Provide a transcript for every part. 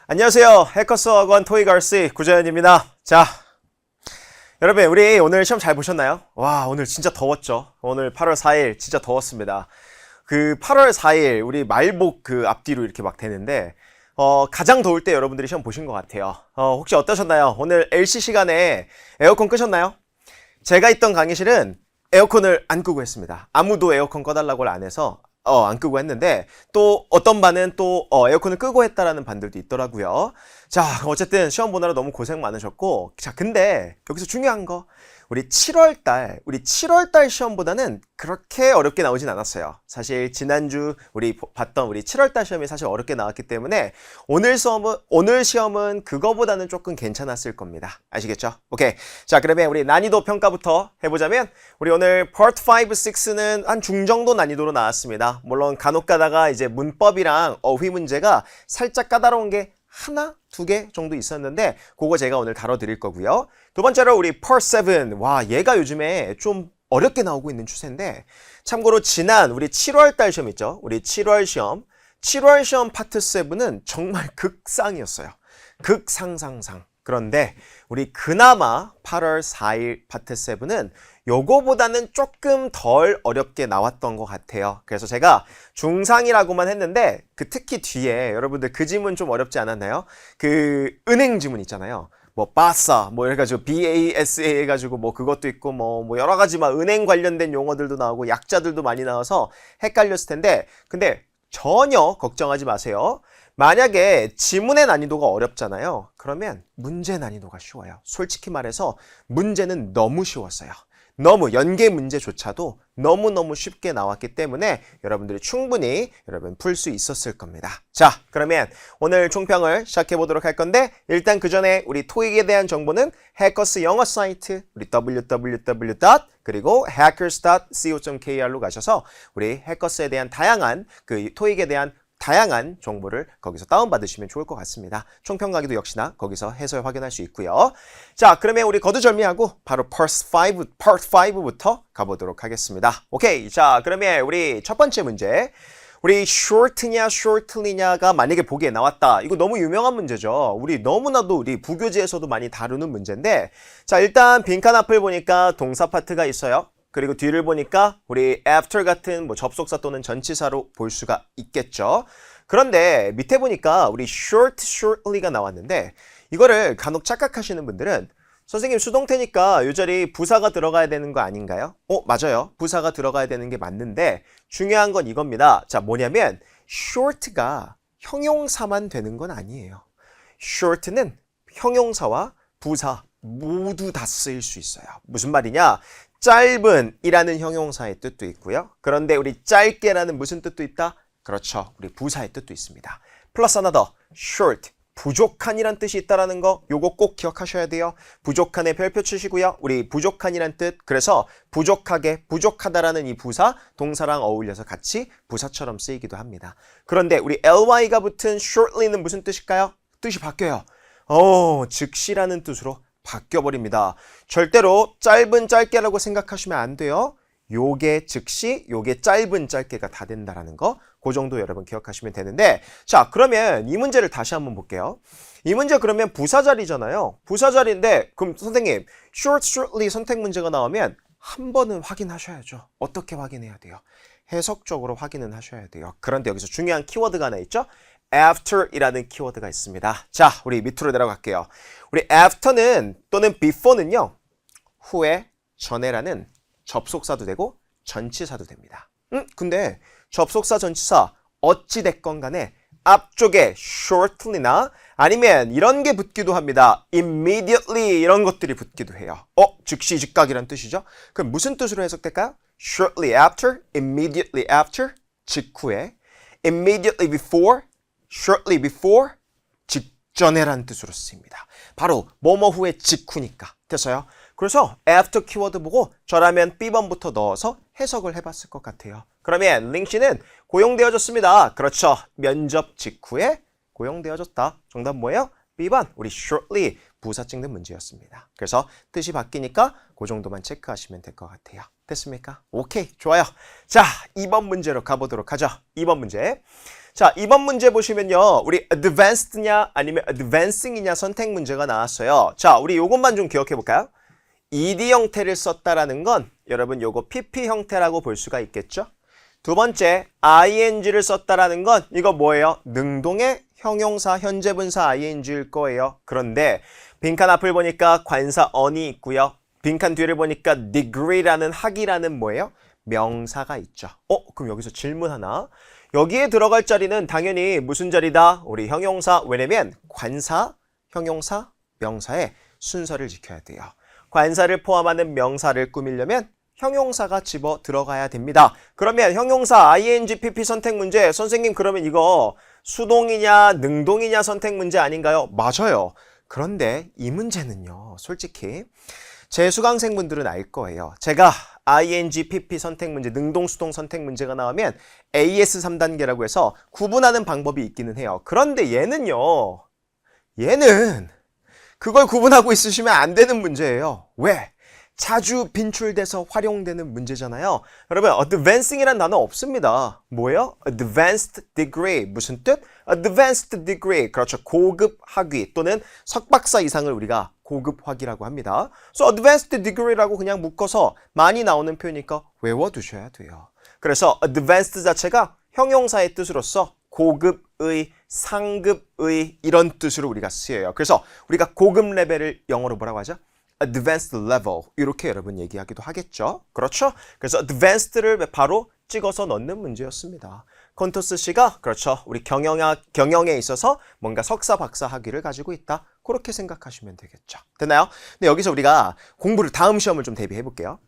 안녕하세요. 해커스 학원 토익 RC 구자연입니다. 자, 여러분 우리 오늘 시험 잘 보셨나요? 와, 오늘 진짜 더웠죠. 오늘 8월 4일 진짜 더웠습니다. 그 8월 4일 우리 말복 그 앞뒤로 이렇게 막 되는데 가장 더울 때 여러분들이 시험 보신 것 같아요. 혹시 어떠셨나요? 오늘 LC 시간에 에어컨 끄셨나요? 제가 있던 강의실은 에어컨을 안 끄고 했습니다. 아무도 에어컨 꺼달라고 안 해서 안 끄고 했는데, 또 어떤 반은 또 에어컨을 끄고 했다라는 반들도 있더라고요. 자, 어쨌든 시험 보느라 너무 고생 많으셨고, 자, 근데 여기서 중요한 거, 우리 7월달 시험보다는 그렇게 어렵게 나오진 않았어요. 사실 지난주 우리 봤던 우리 7월달 시험이 사실 어렵게 나왔기 때문에 오늘 시험은 그거보다는 조금 괜찮았을 겁니다. 아시겠죠? 오케이. 자, 그러면 우리 난이도 평가부터 해보자면, 우리 오늘 Part 5, 6는 한 중정도 난이도로 나왔습니다. 물론 간혹 가다가 이제 문법이랑 어휘 문제가 살짝 까다로운 게 하나, 두 개 정도 있었는데 그거 제가 오늘 다뤄드릴 거고요. 두 번째로 우리 Part 7, 와, 얘가 요즘에 좀 어렵게 나오고 있는 추세인데, 참고로 지난 우리 7월달 시험 있죠? 우리 7월 시험 파트 7은 정말 극상이었어요. 극상상상. 그런데 우리 그나마 8월 4일 파트 7은 요거보다는 조금 덜 어렵게 나왔던 것 같아요. 그래서 제가 중상이라고만 했는데 특히 뒤에 여러분들 그 지문 좀 어렵지 않았나요? 그 은행 지문 있잖아요. 뭐 바사 뭐 이래가지고 BASA 해가지고 뭐 그것도 있고 뭐 여러 가지 막 은행 관련된 용어들도 나오고 약자들도 많이 나와서 헷갈렸을 텐데, 근데 전혀 걱정하지 마세요. 만약에 지문의 난이도가 어렵잖아요. 그러면 문제 난이도가 쉬워요. 솔직히 말해서 문제는 너무 쉬웠어요. 너무 연계 문제조차도 너무너무 쉽게 나왔기 때문에 여러분들이 충분히 풀 수 있었을 겁니다. 자, 그러면 오늘 총평을 시작해 보도록 할 건데, 일단 그 전에 우리 토익에 대한 정보는 해커스 영어 사이트 우리 www. 그리고 hackers.co.kr로 가셔서 우리 해커스에 대한 다양한 그 토익에 대한 다양한 정보를 거기서 다운받으시면 좋을 것 같습니다. 총평 강의도 역시나 거기서 해설 확인할 수 있고요. 자, 그러면 우리 거두절미하고 바로 Part 5부터 가보도록 하겠습니다. 오케이. 자, 그러면 우리 첫 번째 문제. 우리 short냐 shortly냐가 만약에 보기에 나왔다. 이거 너무 유명한 문제죠. 우리 너무나도 우리 부교재에서도 많이 다루는 문제인데, 자, 일단 빈칸 앞을 보니까 동사 파트가 있어요. 그리고 뒤를 보니까 우리 after 같은 뭐 접속사 또는 전치사로 볼 수가 있겠죠. 그런데 밑에 보니까 우리 shortly가 나왔는데, 이거를 간혹 착각하시는 분들은 선생님 수동태니까 이 자리 부사가 들어가야 되는 거 아닌가요? 맞아요. 부사가 들어가야 되는 게 맞는데 중요한 건 이겁니다. 자, 뭐냐면 short가 형용사만 되는 건 아니에요. short는 형용사와 부사 모두 다 쓰일 수 있어요. 무슨 말이냐? 짧은 이라는 형용사의 뜻도 있고요. 그런데 우리 짧게라는 무슨 뜻도 있다? 그렇죠. 우리 부사의 뜻도 있습니다. 플러스 하나 더, short, 부족한이란 뜻이 있다라는 거 요거 꼭 기억하셔야 돼요. 부족한의 별표 치시고요. 우리 부족한이란 뜻, 그래서 부족하게, 부족하다라는 이 부사, 동사랑 어울려서 같이 부사처럼 쓰이기도 합니다. 그런데 우리 ly가 붙은 shortly는 무슨 뜻일까요? 뜻이 바뀌어요. 즉시라는 뜻으로 바뀌어버립니다. 절대로 짧은 짧게라고 생각하시면 안 돼요. 요게 즉시, 요게 짧은 짧게가 다 된다라는 거, 그 정도 여러분 기억하시면 되는데, 자, 그러면 이 문제를 다시 한번 볼게요. 이 문제 그러면 부사 자리잖아요. 부사 자리인데, 그럼 선생님 shortly 선택 문제가 나오면 한 번은 확인하셔야죠. 어떻게 확인해야 돼요? 해석적으로 확인은 하셔야 돼요. 그런데 여기서 중요한 키워드가 하나 있죠? after이라는 키워드가 있습니다. 자, 우리 밑으로 내려갈게요. 우리 after는 또는 before는요, 후에, 전에라는 접속사도 되고 전치사도 됩니다. 근데 접속사, 전치사 어찌됐건 간에 앞쪽에 shortly나 아니면 이런 게 붙기도 합니다. immediately 이런 것들이 붙기도 해요. 즉시 즉각이란 뜻이죠. 그럼 무슨 뜻으로 해석될까요? shortly after, immediately after, 직후에, immediately before, shortly before, 직전에라는 뜻으로 쓰입니다. 바로 뭐뭐 후에 직후니까. 됐어요? 그래서 after 키워드 보고 저라면 B번부터 넣어서 해석을 해봤을 것 같아요. 그러면 링씨는 고용되어졌습니다. 그렇죠. 면접 직후에 고용되어졌다. 정답 뭐예요? B번 우리 shortly 부사 찍는 문제였습니다. 그래서 뜻이 바뀌니까 그 정도만 체크하시면 될 것 같아요. 됐습니까? 오케이, 좋아요. 자, 2번 문제로 가보도록 하죠. 2번 문제. 자, 이번 문제 보시면요. 우리 advanced냐 아니면 advancing이냐 선택 문제가 나왔어요. 자, 우리 요것만 좀 기억해 볼까요? ed 형태를 썼다라는 건 여러분 요거 pp 형태라고 볼 수가 있겠죠? 두 번째, ing를 썼다라는 건 이거 뭐예요? 능동의 형용사 현재 분사 ing일 거예요. 그런데 빈칸 앞을 보니까 관사 on이 있고요. 빈칸 뒤를 보니까 degree라는 학이라는 뭐예요? 명사가 있죠. 그럼 여기서 질문 하나. 여기에 들어갈 자리는 당연히 무슨 자리다? 우리 형용사. 왜냐면 관사, 형용사, 명사의 순서를 지켜야 돼요. 관사를 포함하는 명사를 꾸미려면 형용사가 집어 들어가야 됩니다. 그러면 형용사 ing, pp 선택 문제 선생님 그러면 이거 수동이냐 능동이냐 선택 문제 아닌가요? 맞아요. 그런데 이 문제는요. 솔직히 제 수강생분들은 알 거예요. 제가 ing, pp 선택 문제, 능동, 수동 선택 문제가 나오면 AS 3단계라고 해서 구분하는 방법이 있기는 해요. 그런데 얘는 그걸 구분하고 있으시면 안 되는 문제예요. 왜? 자주 빈출돼서 활용되는 문제잖아요. 여러분, advancing이란 단어 없습니다. 뭐예요? advanced degree. 무슨 뜻? advanced degree. 그렇죠. 고급 학위 또는 석박사 이상을 우리가 고급 학위라고 합니다. So advanced degree라고 그냥 묶어서 많이 나오는 표현이니까 외워두셔야 돼요. 그래서 advanced 자체가 형용사의 뜻으로서 고급의, 상급의 이런 뜻으로 우리가 쓰여요. 그래서 우리가 고급 레벨을 영어로 뭐라고 하죠? advanced level 이렇게 여러분 얘기하기도 하겠죠. 그렇죠? 그래서 advanced를 바로 찍어서 넣는 문제였습니다. 콘토스 씨가 그렇죠. 우리 경영에 있어서 뭔가 석사 박사 학위를 가지고 있다. 그렇게 생각하시면 되겠죠. 됐나요? 근데 여기서 우리가 공부를 다음 시험을 좀 대비해 볼게요.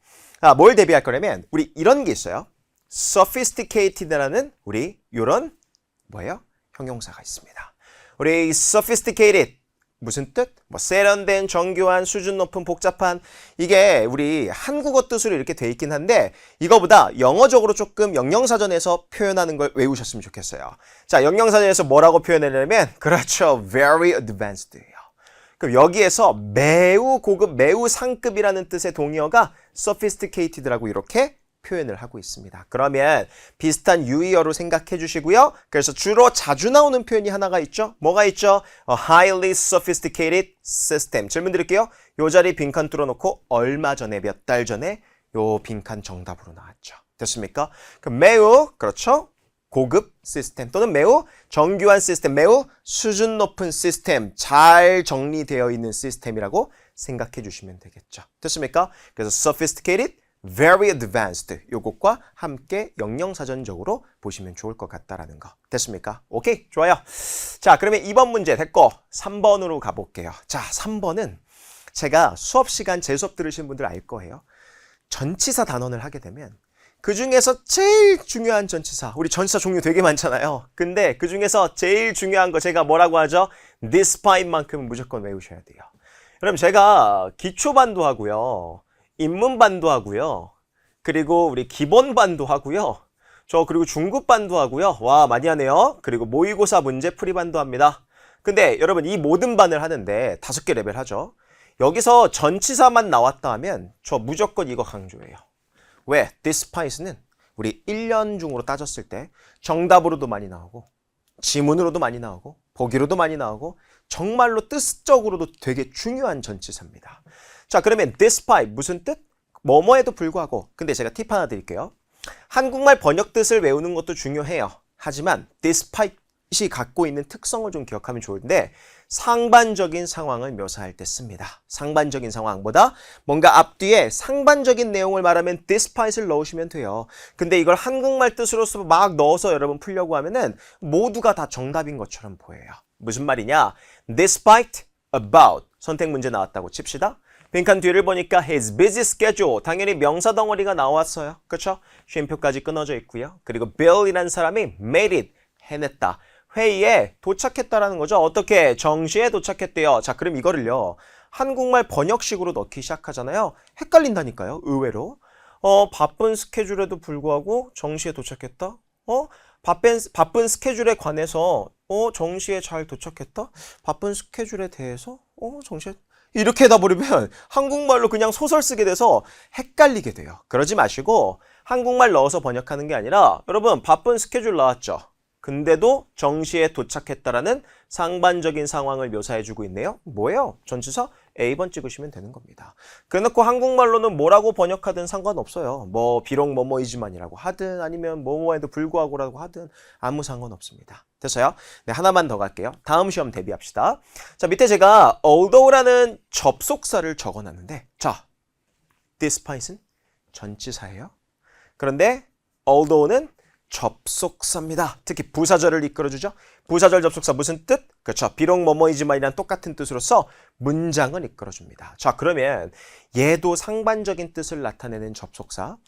뭘 대비할 거냐면 우리 이런 게 있어요. sophisticated라는 우리 이런 뭐예요? 형용사가 있습니다. 우리 sophisticated 무슨 뜻? 세련된, 정교한, 수준 높은, 복잡한 이게 우리 한국어 뜻으로 이렇게 돼 있긴 한데 이거보다 영어적으로 조금 영영사전에서 표현하는 걸 외우셨으면 좋겠어요. 자, 영영사전에서 뭐라고 표현하냐면 그렇죠. very advanced예요. 그럼 여기에서 매우 고급, 매우 상급이라는 뜻의 동의어가 sophisticated라고 이렇게 표현을 하고 있습니다. 그러면 비슷한 유의어로 생각해 주시고요. 그래서 주로 자주 나오는 표현이 하나가 있죠. 뭐가 있죠? A highly sophisticated system. 질문 드릴게요. 요 자리 빈칸 뚫어놓고 얼마 전에 몇 달 전에 요 빈칸 정답으로 나왔죠. 됐습니까? 그럼 매우 그렇죠. 고급 시스템 또는 매우 정교한 시스템, 매우 수준 높은 시스템, 잘 정리되어 있는 시스템이라고 생각해 주시면 되겠죠. 됐습니까? 그래서 sophisticated very advanced 요것과 함께 영영사전적으로 보시면 좋을 것 같다라는 거. 됐습니까? 오케이, 좋아요. 자, 그러면 2번 문제 됐고 3번으로 가볼게요. 자, 3번은 제가 수업 시간 제 수업 들으신 분들 알 거예요. 전치사 단원을 하게 되면 그 중에서 제일 중요한 전치사, 우리 전치사 종류 되게 많잖아요. 근데 그 중에서 제일 중요한 거 제가 뭐라고 하죠? despite만큼은 무조건 외우셔야 돼요. 여러분 제가 기초반도 하고요. 인문반도 하고요. 그리고 우리 기본반도 하고요. 그리고 중급반도 하고요. 와, 많이 하네요. 그리고 모의고사 문제풀이반도 합니다. 근데 여러분 이 모든 반을 하는데 5개 레벨 하죠. 여기서 전치사만 나왔다 하면 저 무조건 이거 강조해요. 왜? despite는 우리 1년 중으로 따졌을 때 정답으로도 많이 나오고 지문으로도 많이 나오고 보기로도 많이 나오고 정말로 뜻적으로도 되게 중요한 전치사입니다. 자, 그러면 despite 무슨 뜻? 뭐뭐에도 불구하고. 근데 제가 팁 하나 드릴게요. 한국말 번역 뜻을 외우는 것도 중요해요. 하지만 despite이 갖고 있는 특성을 좀 기억하면 좋은데 상반적인 상황을 묘사할 때 씁니다. 상반적인 상황보다 뭔가 앞뒤에 상반적인 내용을 말하면 despite을 넣으시면 돼요. 근데 이걸 한국말 뜻으로서 막 넣어서 여러분 풀려고 하면은 모두가 다 정답인 것처럼 보여요. 무슨 말이냐? despite about 선택 문제 나왔다고 칩시다. 빈칸 뒤를 보니까 his busy schedule 당연히 명사 덩어리가 나왔어요. 그렇죠? 쉼표까지 끊어져 있고요. 그리고 Bill이라는 사람이 made it 해냈다. 회의에 도착했다라는 거죠. 어떻게? 정시에 도착했대요. 자, 그럼 이거를요. 한국말 번역식으로 넣기 시작하잖아요. 헷갈린다니까요. 의외로. 바쁜 스케줄에도 불구하고 정시에 도착했다? 바쁜 스케줄에 관해서 정시에 잘 도착했다? 바쁜 스케줄에 대해서 정시에 이렇게 하다 버리면 한국말로 그냥 소설 쓰게 돼서 헷갈리게 돼요. 그러지 마시고 한국말 넣어서 번역하는 게 아니라 여러분 바쁜 스케줄 나왔죠? 근데도 정시에 도착했다라는 상반적인 상황을 묘사해주고 있네요. 뭐예요? 전치사 A번 찍으시면 되는 겁니다. 그래놓고 한국말로는 뭐라고 번역하든 상관없어요. 뭐 비록 뭐뭐이지만이라고 하든 아니면 뭐뭐에도 불구하고라고 하든 아무 상관없습니다. 됐어요? 네, 하나만 더 갈게요. 다음 시험 대비합시다. 자, 밑에 제가 although라는 접속사를 적어놨는데 자, despise는 전치사예요. 그런데 although는 접속사입니다. 특히 부사절을 이끌어주죠. 부사절 접속사 무슨 뜻? 그렇죠. 비록 뭐뭐이지만이란 똑같은 뜻으로서 문장을 이끌어줍니다. 자, 그러면 얘도 상반적인 뜻을 나타내는 접속사,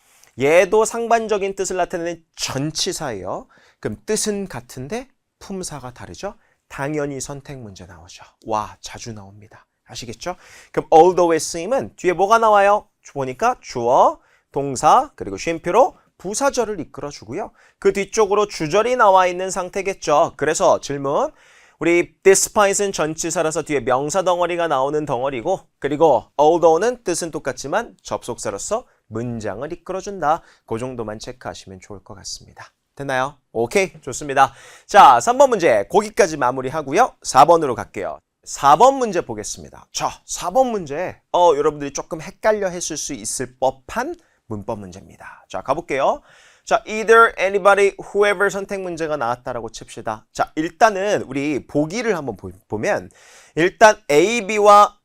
얘도 상반적인 뜻을 나타내는 전치사예요. 그럼 뜻은 같은데 품사가 다르죠. 당연히 선택 문제 나오죠. 와, 자주 나옵니다. 아시겠죠? 그럼 although의 쓰임은 뒤에 뭐가 나와요? 보니까 주어, 동사, 그리고 쉼표로 부사절을 이끌어주고요. 그 뒤쪽으로 주절이 나와 있는 상태겠죠. 그래서 질문, 우리 despise는 전치사라서 뒤에 명사 덩어리가 나오는 덩어리고 그리고 although는 뜻은 똑같지만 접속사로서 문장을 이끌어준다. 그 정도만 체크하시면 좋을 것 같습니다. 됐나요? 오케이, 좋습니다. 자, 3번 문제 거기까지 마무리하고요. 4번으로 갈게요. 4번 문제 보겠습니다. 자, 4번 문제 여러분들이 조금 헷갈려 했을 수 있을 법한 문법 문제입니다. 자, 가볼게요. 자, either, anybody, whoever 선택 문제가 나왔다라고 칩시다. 자, 일단은 우리 보기를 한번 보면 일단 A, B와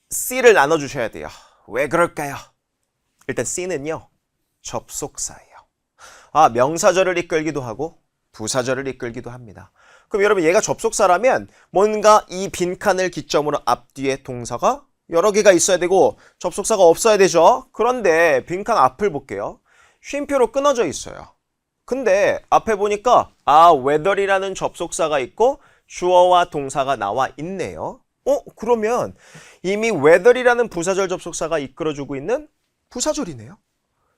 C를 나눠주셔야 돼요. 왜 그럴까요? 일단 C는요, 접속사예요. 아, 명사절을 이끌기도 하고 부사절을 이끌기도 합니다. 그럼 여러분 얘가 접속사라면 뭔가 이 빈칸을 기점으로 앞뒤에 동사가 여러 개가 있어야 되고 접속사가 없어야 되죠. 그런데 빈칸 앞을 볼게요. 쉼표로 끊어져 있어요. 근데 앞에 보니까 whether이라는 접속사가 있고 주어와 동사가 나와 있네요. 그러면 이미 whether이라는 부사절 접속사가 이끌어주고 있는 부사절이네요.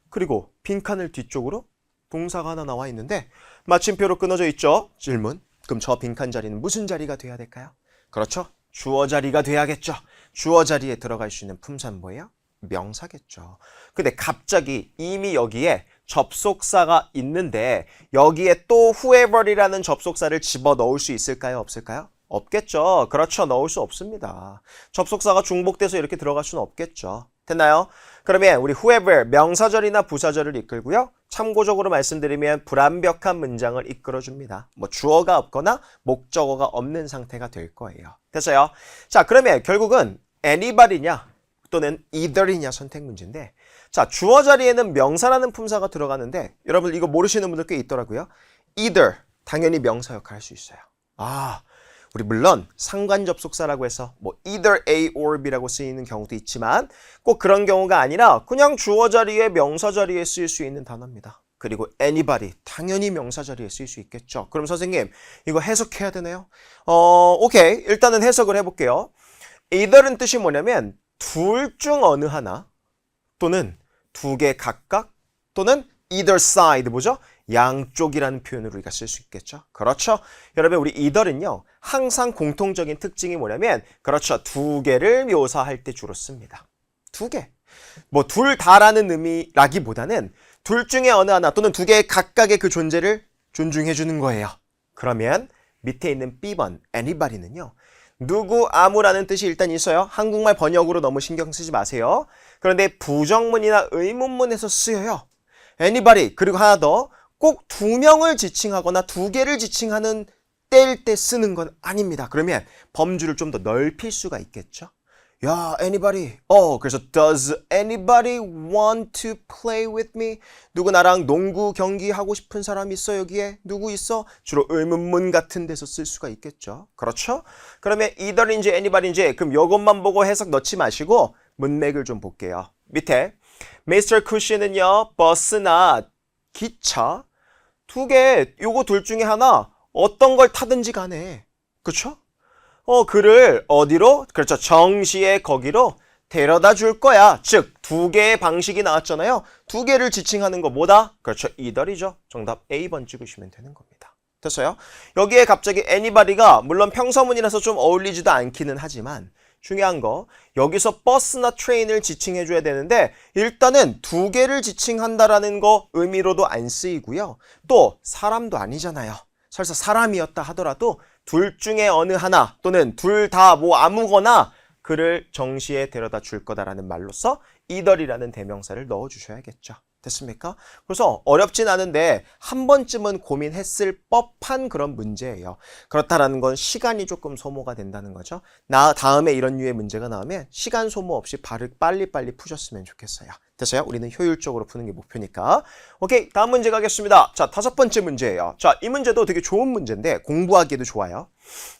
그리고 빈칸을 뒤쪽으로 동사가 하나 나와 있는데 마침표로 끊어져 있죠. 질문. 그럼 저 빈칸 자리는 무슨 자리가 돼야 될까요? 그렇죠. 주어 자리가 돼야겠죠. 주어 자리에 들어갈 수 있는 품사는 뭐예요? 명사겠죠. 근데 갑자기 이미 여기에 접속사가 있는데 여기에 또 whoever이라는 접속사를 집어넣을 수 있을까요? 없을까요? 없겠죠. 그렇죠. 넣을 수 없습니다. 접속사가 중복돼서 이렇게 들어갈 수는 없겠죠. 됐나요? 그러면 우리 whoever 명사절이나 부사절을 이끌고요. 참고적으로 말씀드리면 불완벽한 문장을 이끌어줍니다. 뭐 주어가 없거나 목적어가 없는 상태가 될 거예요. 됐어요? 자, 그러면 결국은 anybody냐 또는 either이냐 선택 문제인데 자, 주어 자리에는 명사라는 품사가 들어가는데 여러분 이거 모르시는 분들 꽤 있더라고요. either 당연히 명사 역할을 할 수 있어요. 우리 물론 상관 접속사라고 해서 뭐 either A or B라고 쓰이는 경우도 있지만 꼭 그런 경우가 아니라 그냥 주어 자리에 명사 자리에 쓰일 수 있는 단어입니다. 그리고 anybody 당연히 명사 자리에 쓰일 수 있겠죠. 그럼 선생님 이거 해석해야 되나요? 오케이, 일단은 해석을 해볼게요. either은 뜻이 뭐냐면 둘 중 어느 하나 또는 두 개 각각 또는 either side 뭐죠? 양쪽이라는 표현을 우리가 쓸 수 있겠죠. 그렇죠. 여러분 우리 either은요 항상 공통적인 특징이 뭐냐면 그렇죠. 두 개를 묘사할 때 주로 씁니다. 두 개. 뭐 둘 다라는 의미라기보다는 둘 중에 어느 하나 또는 두 개 각각의 그 존재를 존중해 주는 거예요. 그러면 밑에 있는 B번 anybody는요. 누구 아무라는 뜻이 일단 있어요. 한국말 번역으로 너무 신경 쓰지 마세요. 그런데 부정문이나 의문문에서 쓰여요. anybody 그리고 하나 더 꼭 두 명을 지칭하거나 두 개를 지칭하는 때일 때 쓰는 건 아닙니다. 그러면 범주를 좀 더 넓힐 수가 있겠죠. 야, anybody. 그래서 does anybody want to play with me? 누구 나랑 농구 경기 하고 싶은 사람 있어 여기에? 누구 있어? 주로 의문문 같은 데서 쓸 수가 있겠죠. 그렇죠? 그러면 either인지 anybody인지 그럼 이것만 보고 해석 넣지 마시고 문맥을 좀 볼게요. 밑에 Mr. Cushion은요. 버스나 기차 두 개, 요거 둘 중에 하나 어떤 걸 타든지 간에 그쵸? 그를 어디로? 그렇죠. 정시에 거기로 데려다 줄 거야. 즉, 두 개의 방식이 나왔잖아요. 두 개를 지칭하는 거 뭐다? 그렇죠. either이죠. 정답 A번 찍으시면 되는 겁니다. 됐어요? 여기에 갑자기 anybody가 물론 평서문이라서 좀 어울리지도 않기는 하지만 중요한 거 여기서 버스나 트레인을 지칭해 줘야 되는데 일단은 두 개를 지칭한다라는 거 의미로도 안 쓰이고요. 또 사람도 아니잖아요. 설사 사람이었다 하더라도 둘 중에 어느 하나 또는 둘 다 뭐 아무거나 그를 정시에 데려다 줄 거다라는 말로써 either이라는 대명사를 넣어주셔야겠죠. 됐습니까? 그래서 어렵진 않은데 한 번쯤은 고민했을 법한 그런 문제예요. 그렇다라는 건 시간이 조금 소모가 된다는 거죠. 다음에 이런 류의 문제가 나오면 시간 소모 없이 빨리빨리 푸셨으면 좋겠어요. 됐어요? 우리는 효율적으로 푸는 게 목표니까. 오케이, 다음 문제 가겠습니다. 자, 5번째 문제예요. 자, 이 문제도 되게 좋은 문제인데 공부하기도 좋아요.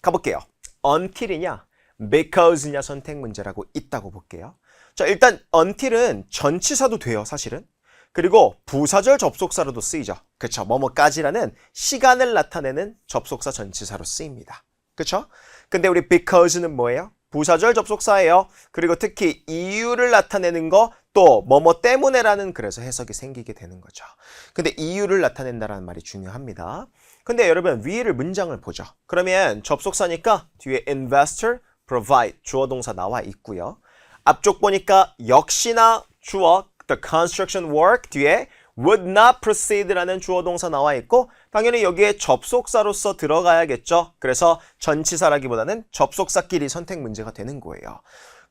가볼게요. until이냐 because냐 선택 문제라고 있다고 볼게요. 자, 일단 until은 전치사도 돼요, 사실은. 그리고 부사절 접속사로도 쓰이죠. 그쵸? 뭐뭐까지라는 시간을 나타내는 접속사 전치사로 쓰입니다. 그쵸? 근데 우리 because는 뭐예요? 부사절 접속사예요. 그리고 특히 이유를 나타내는 거 또 뭐뭐 때문에라는 그래서 해석이 생기게 되는 거죠. 근데 이유를 나타낸다라는 말이 중요합니다. 근데 여러분 위를 문장을 보죠. 그러면 접속사니까 뒤에 investor, provide 주어 동사 나와 있고요. 앞쪽 보니까 역시나 주어 the construction work 뒤에 would not proceed라는 주어 동사 나와 있고 당연히 여기에 접속사로서 들어가야겠죠. 그래서 전치사라기보다는 접속사끼리 선택 문제가 되는 거예요.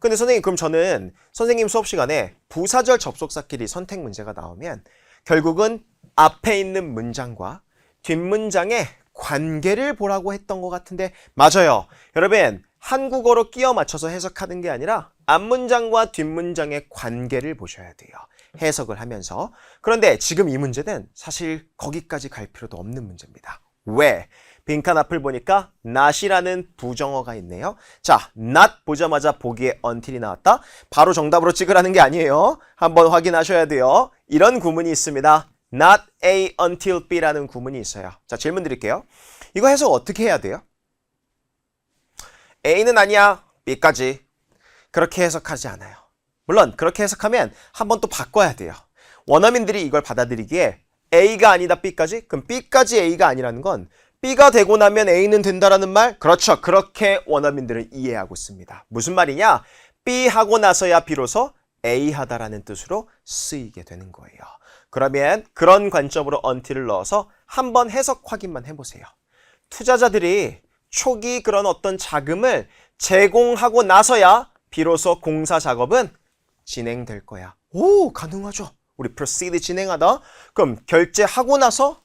근데 선생님 그럼 저는 선생님 수업 시간에 부사절 접속사끼리 선택 문제가 나오면 결국은 앞에 있는 문장과 뒷문장의 관계를 보라고 했던 것 같은데 맞아요. 여러분 한국어로 끼워 맞춰서 해석하는 게 아니라 앞문장과 뒷문장의 관계를 보셔야 돼요. 해석을 하면서. 그런데 지금 이 문제는 사실 거기까지 갈 필요도 없는 문제입니다. 왜? 빈칸 앞을 보니까 not이라는 부정어가 있네요. 자, not 보자마자 보기에 until이 나왔다. 바로 정답으로 찍으라는 게 아니에요. 한번 확인하셔야 돼요. 이런 구문이 있습니다. not A until B라는 구문이 있어요. 자, 질문 드릴게요. 이거 해석 어떻게 해야 돼요? A는 아니야, B까지. 그렇게 해석하지 않아요. 물론 그렇게 해석하면 한번 또 바꿔야 돼요. 원어민들이 이걸 받아들이기에 A가 아니다 B까지? 그럼 B까지 A가 아니라는 건 B가 되고 나면 A는 된다라는 말? 그렇죠. 그렇게 원어민들은 이해하고 있습니다. 무슨 말이냐? B 하고 나서야 비로소 A 하다라는 뜻으로 쓰이게 되는 거예요. 그러면 그런 관점으로 until을 넣어서 한번 해석 확인만 해보세요. 투자자들이 초기 그런 어떤 자금을 제공하고 나서야 비로소 공사 작업은 진행될 거야. 오, 가능하죠. 우리 proceed 진행하다. 그럼 결제하고 나서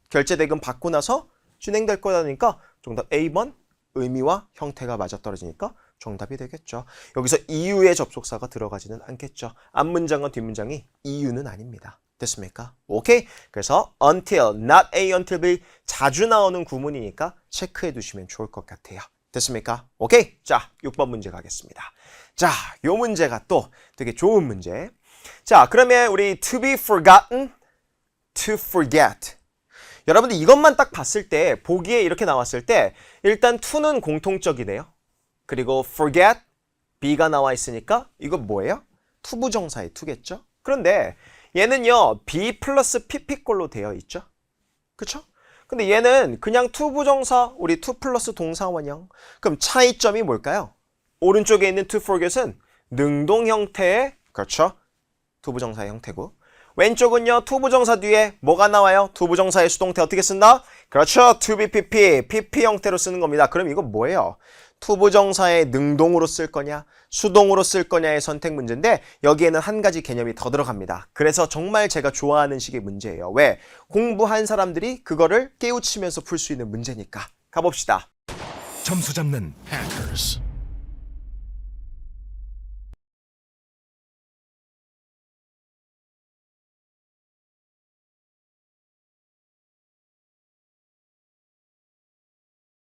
결제 대금 받고 나서 진행될 거라니까 정답 A번 의미와 형태가 맞아떨어지니까 정답이 되겠죠. 여기서 이유의 접속사가 들어가지는 않겠죠. 앞문장과 뒷문장이 이유는 아닙니다. 됐습니까? 오케이? 그래서 until, not A until B 자주 나오는 구문이니까 체크해 두시면 좋을 것 같아요. 됐습니까? 오케이? 자, 6번 문제 가겠습니다. 자, 요 문제가 또 되게 좋은 문제. 자, 그러면 우리 to be forgotten, to forget. 여러분들 이것만 딱 봤을 때 보기에 이렇게 나왔을 때 일단 to는 공통적이네요. 그리고 forget, be가 나와 있으니까 이거 뭐예요? 투부정사의 to겠죠? 그런데 얘는요 be 플러스 pp꼴로 되어 있죠? 그쵸? 근데 얘는 그냥 투부정사, 우리 to 플러스 동사원형. 그럼 차이점이 뭘까요? 오른쪽에 있는 to forget은 능동 형태의, 그렇죠? 투부정사의 형태고 왼쪽은요 투부정사 뒤에 뭐가 나와요? 투부정사의 수동태 어떻게 쓴다? 그렇죠. to be pp, pp 형태로 쓰는 겁니다. 그럼 이거 뭐예요? 투부정사의 능동으로 쓸 거냐 수동으로 쓸 거냐의 선택 문제인데 여기에는 한 가지 개념이 더 들어갑니다. 그래서 정말 제가 좋아하는 식의 문제예요. 왜? 공부한 사람들이 그거를 깨우치면서 풀 수 있는 문제니까. 가봅시다. 점수 잡는 Hackers.